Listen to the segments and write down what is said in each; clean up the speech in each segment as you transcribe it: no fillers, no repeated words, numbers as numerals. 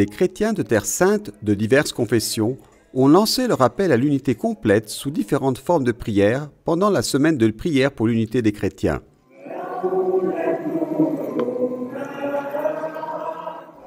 des chrétiens de Terre Sainte de diverses confessions ont lancé leur appel à l'unité complète sous différentes formes de prière pendant la semaine de prière pour l'unité des chrétiens.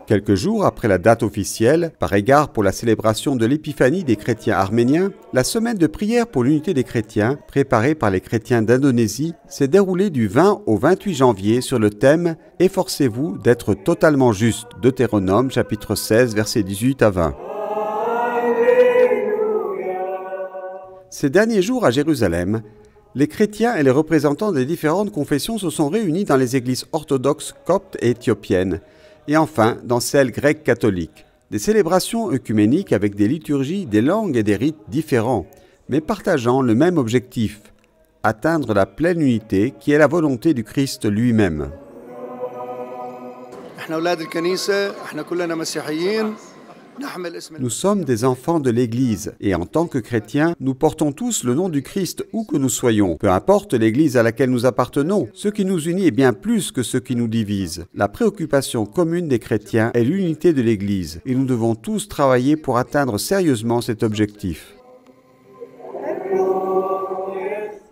Quelques jours après la date officielle, par égard pour la célébration de l'épiphanie des chrétiens arméniens, la semaine de prière pour l'unité des chrétiens, préparée par les chrétiens d'Indonésie, s'est déroulée du 20 au 28 janvier sur le thème « Efforcez-vous d'être totalement juste » Deutéronome chapitre 16, versets 18 à 20. Ces derniers jours à Jérusalem, les chrétiens et les représentants des différentes confessions se sont réunis dans les églises orthodoxes coptes et éthiopiennes, et enfin dans celles grecques catholiques. Des célébrations œcuméniques avec des liturgies, des langues et des rites différents, mais partageant le même objectif, atteindre la pleine unité qui est la volonté du Christ lui-même. Nous sommes des enfants de l'Église et en tant que chrétiens, nous portons tous le nom du Christ où que nous soyons. Peu importe l'Église à laquelle nous appartenons, ce qui nous unit est bien plus que ce qui nous divise. La préoccupation commune des chrétiens est l'unité de l'Église et nous devons tous travailler pour atteindre sérieusement cet objectif.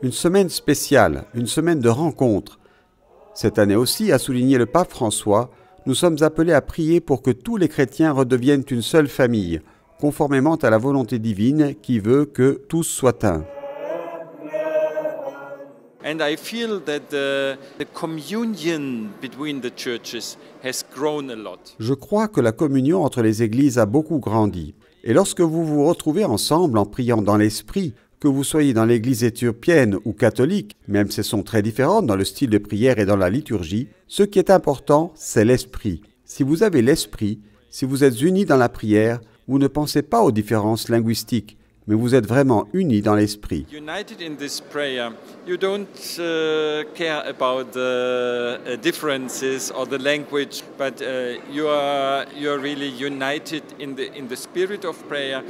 Une semaine spéciale, une semaine de rencontres. Cette année aussi, a souligné le pape François, nous sommes appelés à prier pour que tous les chrétiens redeviennent une seule famille, conformément à la volonté divine qui veut que tous soient un. And I feel that the communion between the churches has grown a lot. Je crois que la communion entre les églises a beaucoup grandi. Et lorsque vous vous retrouvez ensemble en priant dans l'esprit, que vous soyez dans l'église éthiopienne ou catholique, même si elles sont très différentes dans le style de prière et dans la liturgie, ce qui est important, c'est l'esprit. Si vous avez l'esprit, si vous êtes unis dans la prière, vous ne pensez pas aux différences linguistiques, mais vous êtes vraiment unis dans l'esprit. United in this prayer, you don't care about the differences or the language, but you are really united in the spirit of prayer.